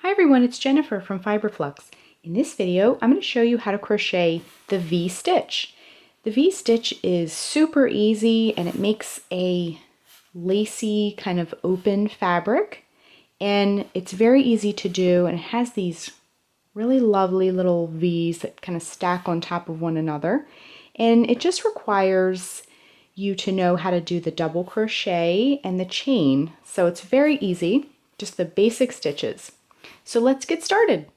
Hi everyone, it's Jennifer from Fiberflux. In this video, I'm going to show you how to crochet the V-stitch. The V-stitch is super easy and it makes a lacy kind of open fabric, and it's very easy to do, and it has these really lovely little V's that kind of stack on top of one another, and it just requires you to know how to do the double crochet and the chain. So it's very easy, just the basic stitches. So let's get started.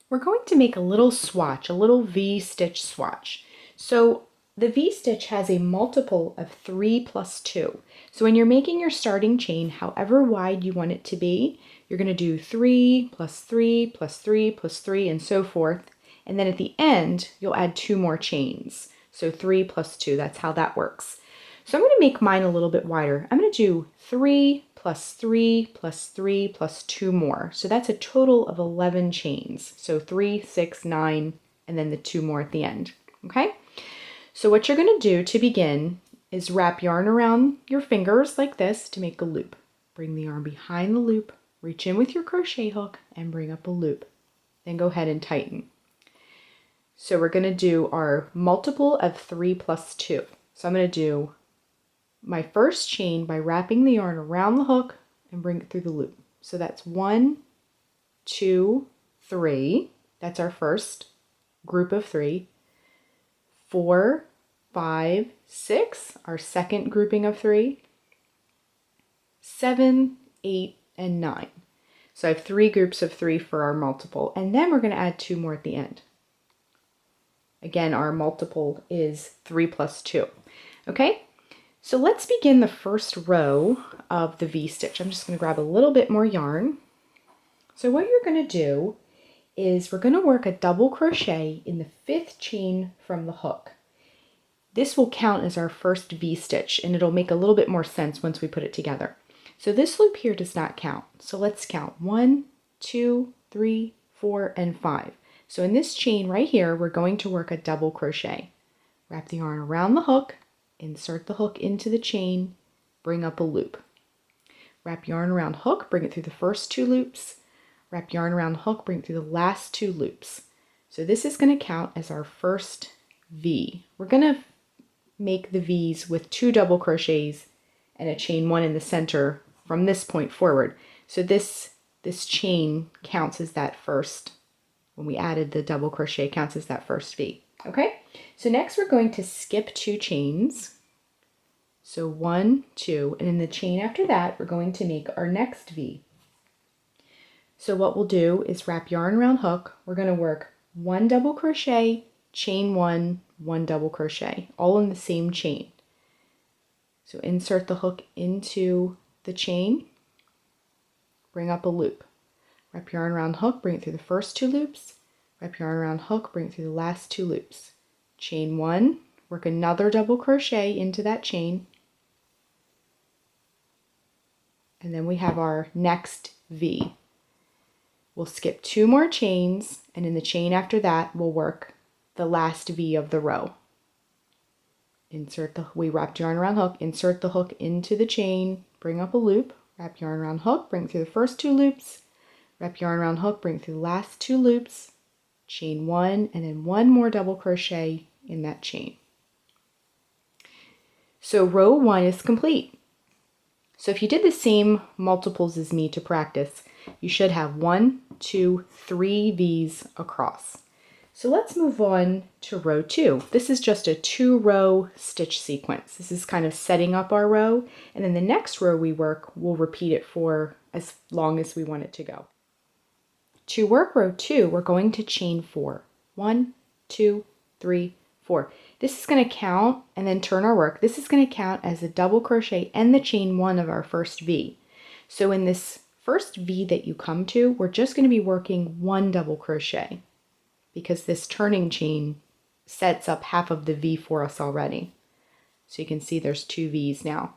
We're going to make a little swatch, a little V-stitch swatch. So the V-stitch has a multiple of 3 plus 2. So when you're making your starting chain, however wide you want it to be, you're going to do 3 plus 3 plus 3 plus 3 and so forth. And then at the end, you'll add 2 more chains. So 3 plus 2, that's how that works. So I'm going to make mine a little bit wider. I'm going to do 3 plus 3 plus 3 plus 2 more. So that's a total of 11 chains. So 3, 6, 9, and then the 2 more at the end. Okay? So what you're going to do to begin is wrap yarn around your fingers like this to make a loop. Bring the yarn behind the loop, reach in with your crochet hook, and bring up a loop. Then go ahead and tighten. So we're going to do our multiple of 3 plus 2. So I'm going to do my first chain by wrapping the yarn around the hook and bring it through the loop. So that's 1, 2, 3. That's our first group of 3. 4, 5, 6, our second grouping of 3. 7, 8, and 9. So I have 3 groups of 3 for our multiple, and then we're going to add 2 more at the end. Again, our multiple is 3 plus 2. Okay? So let's begin the first row of the V-stitch. I'm just going to grab a little bit more yarn. So what you're going to do is we're going to work a double crochet in the 5th chain from the hook. This will count as our first V-stitch, and it'll make a little bit more sense once we put it together. So this loop here does not count. So let's count 1, 2, 3, 4, and 5. So in this chain right here, we're going to work a double crochet. Wrap the yarn around the hook, insert the hook into the chain, bring up a loop. Wrap yarn around hook, bring it through the first 2 loops. Wrap yarn around hook, bring it through the last 2 loops. So this is going to count as our first V. We're going to make the V's with 2 double crochets and a chain 1 in the center from this point forward. So this chain counts as that first, when we added the double crochet, counts as that first V. Okay, so next we're going to skip 2 chains. So 1, 2, and in the chain after that, we're going to make our next V. So what we'll do is wrap yarn around hook. We're going to work 1 double crochet, chain 1, 1 double crochet, all in the same chain. So insert the hook into the chain, bring up a loop. Wrap yarn around hook, bring it through the first 2 loops. Wrap yarn around hook, bring it through the last 2 loops. Chain 1, work another double crochet into that chain. And then we have our next V. We'll skip 2 more chains, and in the chain after that, we'll work the last V of the row. We wrapped yarn around hook, insert the hook into the chain, bring up a loop, wrap yarn around hook, bring it through the first 2 loops, wrap yarn around hook, bring it through the last 2 loops, chain 1, and then 1 more double crochet in that chain. So row 1 is complete. So if you did the same multiples as me to practice, you should have 1, 2, 3 V's across. So let's move on to row 2. This is just a 2-row stitch sequence. This is kind of setting up our row, and then the next row we work, we'll repeat it for as long as we want it to go. To work row 2, we're going to chain 4. 1, 2, 3, 4. This is going to count, and then turn our work. This is going to count as a double crochet and the chain 1 of our first V. So in this first V that you come to, we're just going to be working 1 double crochet, because this turning chain sets up half of the V for us already. So you can see there's 2 V's now.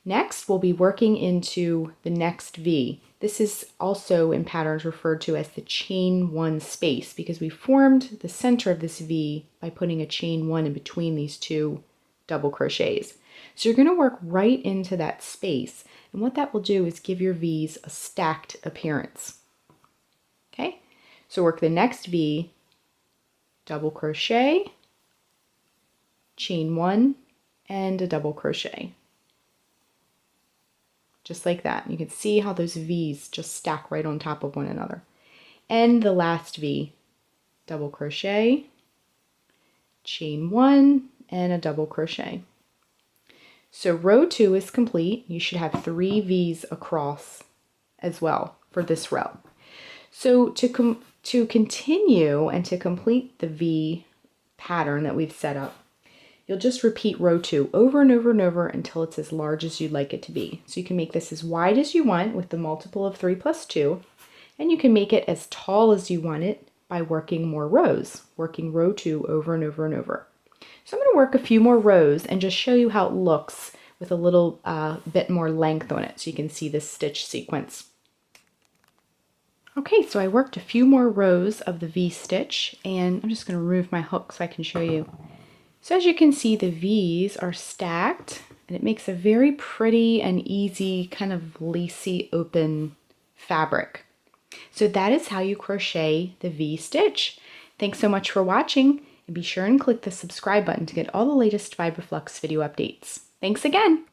Next, we'll be working into the next V. This is also in patterns referred to as the chain 1 space, because we formed the center of this V by putting a chain 1 in between these 2 double crochets. So you're going to work right into that space. And what that will do is give your V's a stacked appearance. Okay, so work the next V, double crochet, chain 1, and a double crochet. Just like that. You can see how those V's just stack right on top of one another. And the last V, double crochet, chain 1, and a double crochet. So row 2 is complete. You should have 3 V's across as well for this row. So to continue and to complete the V pattern that we've set up, you'll just repeat row 2 over and over and over until it's as large as you'd like it to be. So you can make this as wide as you want with the multiple of 3 plus 2, and you can make it as tall as you want it by working more rows, working row 2 over and over and over. So I'm going to work a few more rows and just show you how it looks with a little bit more length on it so you can see this stitch sequence. Okay, so I worked a few more rows of the V-stitch, and I'm just going to remove my hook so I can show you. So as you can see, the V's are stacked, and it makes a very pretty and easy kind of lacy open fabric. So that is how you crochet the V-stitch. Thanks so much for watching, and be sure and click the subscribe button to get all the latest Fiber Flux video updates. Thanks again!